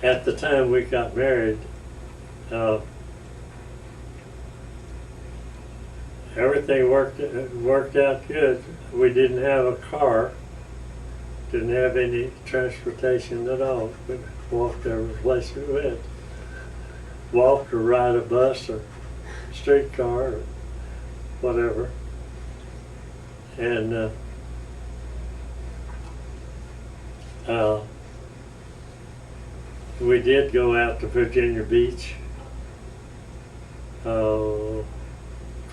at the time we got married, uh, everything worked out good. We didn't have a car, didn't have any transportation at all. We walked every place we went. Walked or ride a bus or streetcar or whatever. And we did go out to Virginia Beach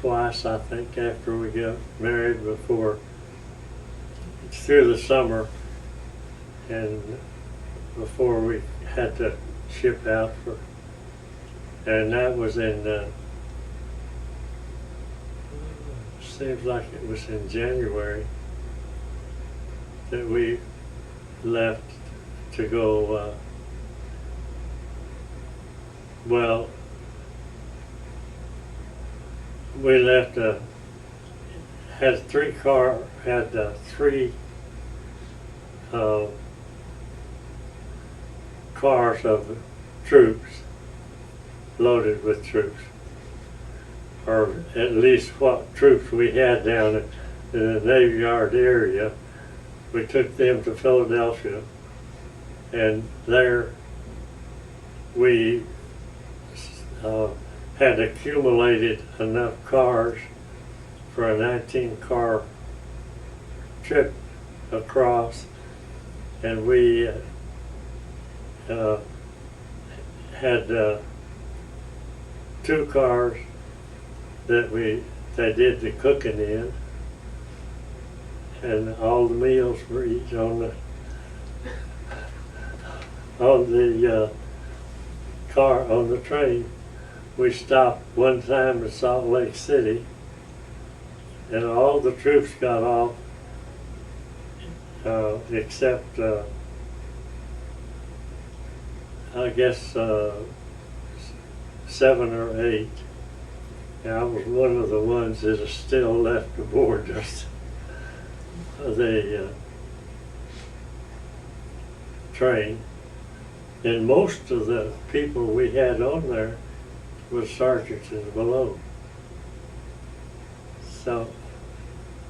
twice, I think, after we got married, before, through the summer, and before we had to ship out for, and that was in, seems like it was in January that we left to go, well, we left, had three cars of troops, loaded with troops, or at least what troops we had down in the Navy Yard area. We took them to Philadelphia, and there we had accumulated enough cars for a 19-car trip across, and we had 2 cars that they did the cooking in, and all the meals were eaten on the car, on the train. We stopped one time in Salt Lake City, and all the troops got off except I guess 7 or 8. And I was one of the ones that is still left aboard the train. And most of the people we had on there was sergeants and below. So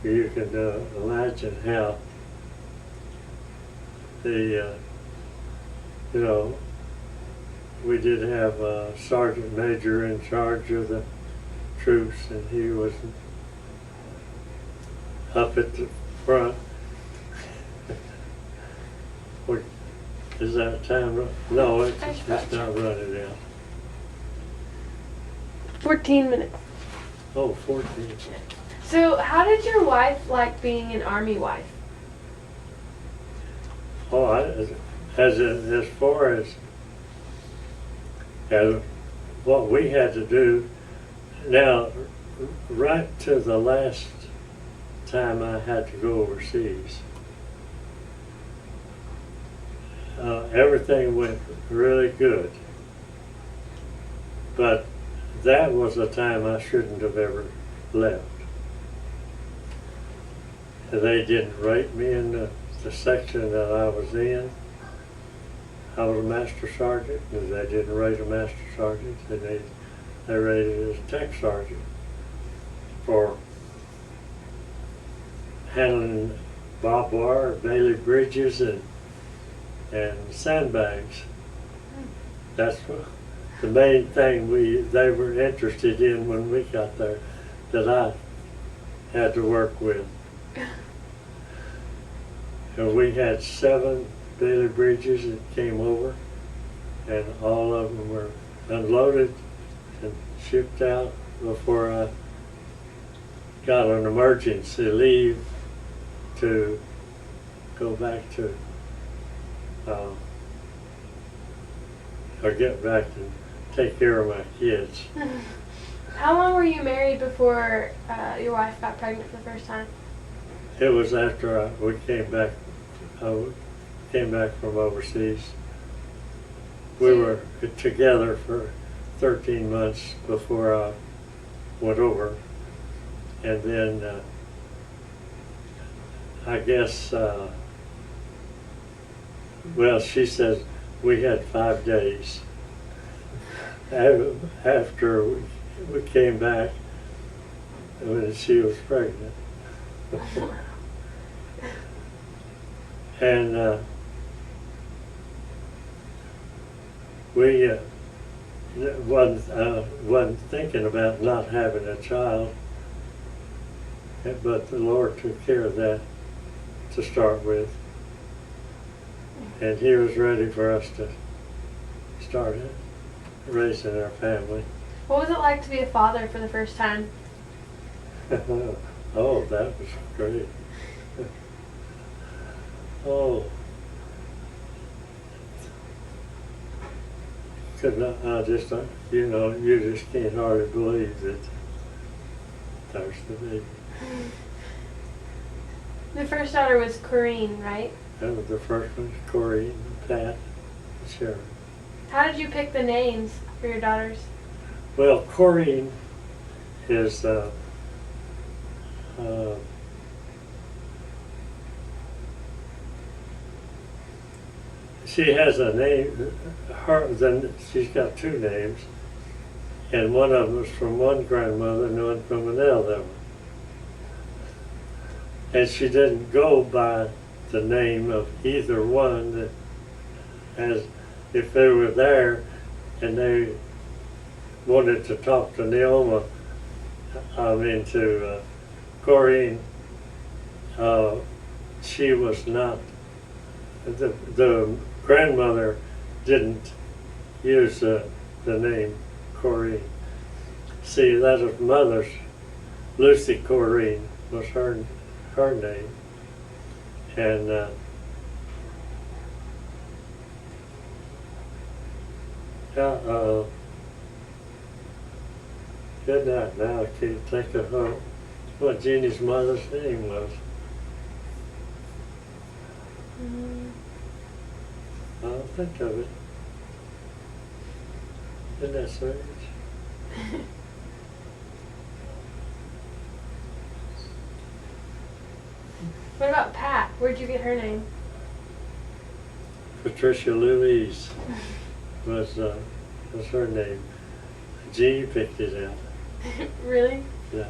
you can imagine how the, we did have a sergeant major in charge of the troops, and he was up at the front. Is that time? No, it's not running out. 14 minutes. Oh, 14. So how did your wife like being an Army wife? Oh, as far as what we had to do, now, right to the last time I had to go overseas, everything went really good. But that was a time I shouldn't have ever left. They didn't rate me in the section that I was in. I was a master sergeant, and they didn't rate a master sergeant, and they rated it as tech sergeant for handling barbed wire, Bailey bridges, and sandbags. That's the main thing they were interested in when we got there, that I had to work with. And we had 7 Bailey bridges that came over, and all of them were unloaded and shipped out before I got an emergency leave to go back to or get back and take care of my kids. How long were you married before your wife got pregnant for the first time? It was after we came back from overseas. We were together for 13 months before I went over, and then I guess, well, she said we had 5 days. After we came back, when she was pregnant. And we wasn't thinking about not having a child, but the Lord took care of that to start with. And He was ready for us to start raising our family. What was it like to be a father for the first time? Oh, that was great. Oh. Could not, I just, you know, you just can't hardly believe that there's the baby. The first daughter was Corrine, right? That was the first one, Corey and Pat and Sharon. How did you pick the names for your daughters? Well, Corrine is she has a name. She's got 2 names, and one of them was from one grandmother and one from another one. And she didn't go by the name of either one. That, as if they were there and they wanted to talk to Neoma, to Corrine, she was not. The grandmother didn't use the name Corrine. See, that was mother's. Lucy Corrine was her name, and good night. Now I can't think of what Jeannie's mother's name was. I'll think of it. Isn't that strange? What about Pat? Where'd you get her name? Patricia Louise was her name. Jeannie picked it out. Really? Yeah.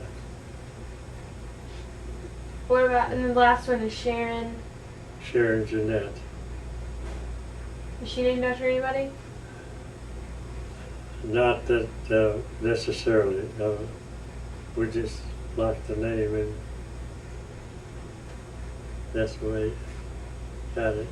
What about, and the last one is Sharon. Sharon Jeanette. Is she named after anybody? Not that necessarily. We just like the name, and that's the way got it.